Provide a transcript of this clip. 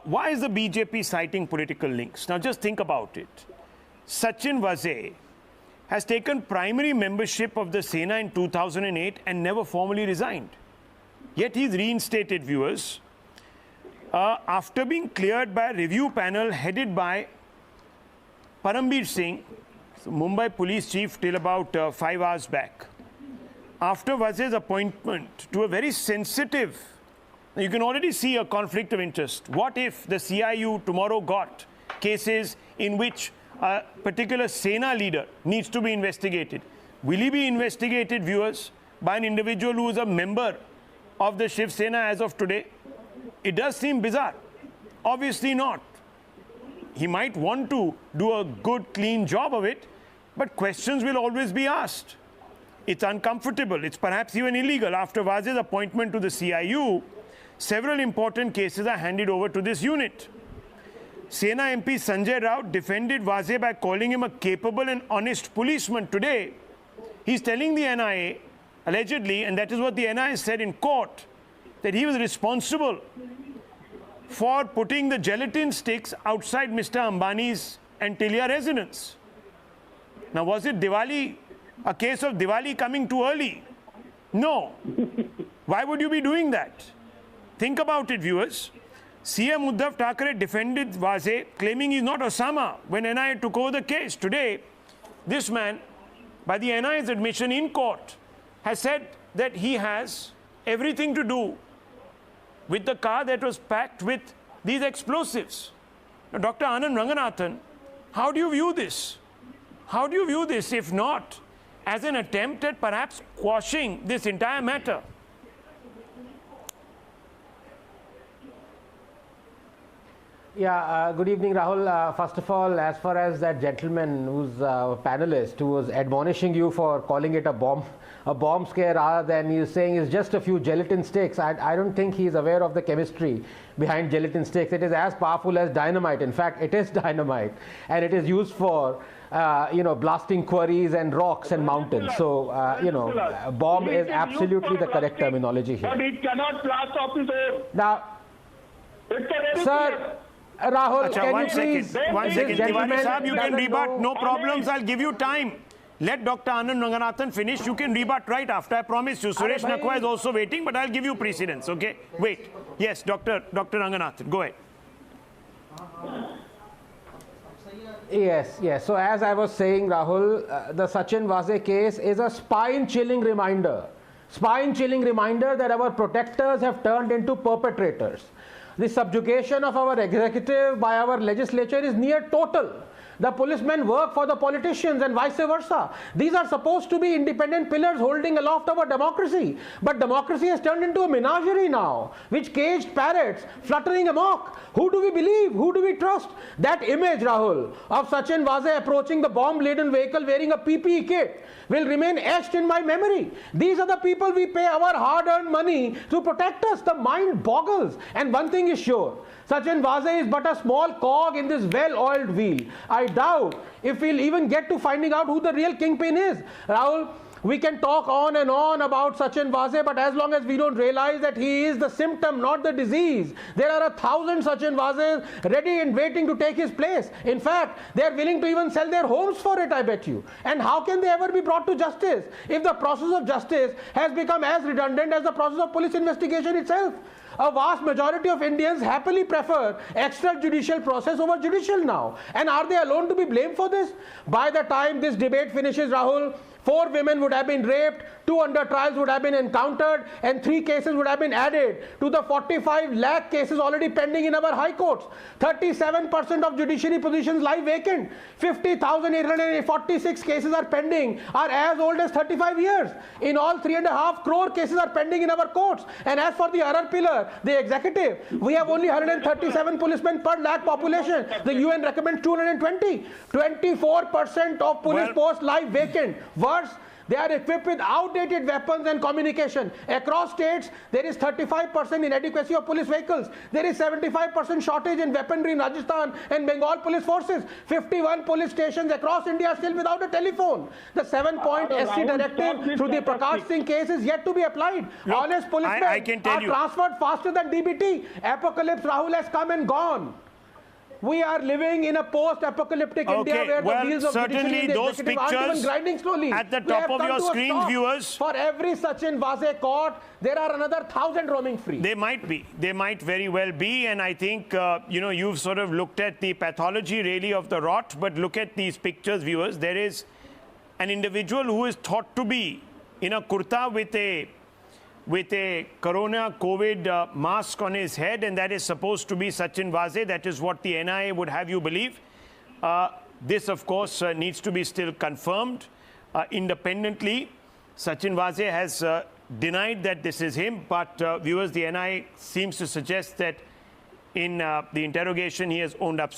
Why is the BJP citing political links? Now just think about it. Sachin Vaze has taken primary membership of the Sena in 2008 and never formally resigned. Yet he's reinstated, viewers, after being cleared by a review panel headed by Parambir Singh, Mumbai police chief, till about 5 hours back. After Vaze's appointment to a very sensitive, you can already see a conflict of interest. What if the CIU tomorrow got cases in which a particular Sena leader needs to be investigated? Will he be investigated, viewers, by an individual who is a member of the Shiv Sena as of today? It does seem bizarre. Obviously not. He might want to do a good, clean job of it, but questions will always be asked. It's uncomfortable. It's perhaps even illegal. After Vaze's appointment to the CIU, several important cases are handed over to this unit. Sena MP Sanjay Rao defended Vaze by calling him a capable and honest policeman. Today, he's telling the NIA, allegedly, and that is what the NIA said in court, that he was responsible for putting the gelatin sticks outside Mr. Ambani's Antilia residence. Now, was it Diwali, a case of Diwali coming too early? No. Why would you be doing that? Think about it, viewers. CM Uddhav Thackeray defended Vaze, claiming he's not Osama when NIA took over the case. Today, this man, by the NIA's admission in court, has said that he has everything to do with the car that was packed with these explosives. Now, Dr. Anand Ranganathan, how do you view this? How do you view this, if not as an attempt at perhaps quashing this entire matter? Yeah, good evening, Rahul. First of all, as far as that gentleman who's a panelist who was admonishing you for calling it a bomb scare rather than you saying it's just a few gelatin sticks, I don't think he's aware of the chemistry behind gelatin sticks. It is as powerful as dynamite. In fact, it is dynamite, and it is used for blasting quarries and rocks and mountains. So, bomb is absolutely the correct terminology here. But it cannot blast officer. Now, sir, Rahul, can you please... One second. Tiwari Sahab, you can rebut. No problems. I'll give you time. Let Dr. Anand Ranganathan finish. You can rebut right after. I promise you. Suresh Nakwa is also waiting, but I'll give you precedence, okay? Wait. Yes, Dr. Ranganathan. Go ahead. Yes. So as I was saying, Rahul, the Sachin Vaze case is a spine-chilling reminder. Spine-chilling reminder that our protectors have turned into perpetrators. The subjugation of our executive by our legislature is near total. The policemen work for the politicians and vice versa. These are supposed to be independent pillars holding aloft our democracy. But democracy has turned into a menagerie now, which caged parrots fluttering amok. Who do we believe? Who do we trust? That image, Rahul, of Sachin Vaze approaching the bomb-laden vehicle wearing a PPE kit will remain etched in my memory. These are the people we pay our hard-earned money to protect us. The mind boggles. And one thing is sure, Sachin Vaze is but a small cog in this well-oiled wheel. I doubt if we'll even get to finding out who the real kingpin is. Rahul, we can talk on and on about Sachin Vaze, but as long as we don't realize that he is the symptom, not the disease, there are 1,000 Sachin Vazes ready and waiting to take his place. In fact, they are willing to even sell their homes for it, I bet you. And how can they ever be brought to justice if the process of justice has become as redundant as the process of police investigation itself? A vast majority of Indians happily prefer extrajudicial process over judicial now. And are they alone to be blamed for this? By the time this debate finishes, Rahul, 4 women would have been raped, 2 under trials would have been encountered, and 3 cases would have been added to the 45 lakh cases already pending in our high courts. 37% of judiciary positions lie vacant. 50,846 cases are pending, are as old as 35 years. In all, 3.5 crore cases are pending in our courts. And as for the other pillar, the executive, we have only 137 policemen per lakh population. The UN recommends 220. 24% of police posts lie vacant. Worse, They are equipped with outdated weapons and communication. Across states, there is 35% inadequacy of police vehicles. There is 75% shortage in weaponry in Rajasthan and Bengal police forces. 51 police stations across India are still without a telephone. The 7-point SC directive through the Prakash Singh case is yet to be applied. Look, honest policemen I can tell are you. transferred faster than DBT. Apocalypse Rahul has come and gone. We are living in a post-apocalyptic India where the wheels of certainly judiciary and the those executive aren't even pictures grinding slowly. at the We top have of come your to a screen, stop. viewers. For every Sachin Vaze caught, there are another 1,000 roaming free. They might be. They might very well be. And I think, you've sort of looked at the pathology really of the rot. But look at these pictures, viewers. There is an individual who is thought to be in a kurta with a corona COVID mask on his head. And that is supposed to be Sachin Vaze. That is what the NIA would have you believe. This, of course, needs to be still confirmed independently. Sachin Vaze has denied that this is him, but viewers, the NIA seems to suggest that in the interrogation he has owned up.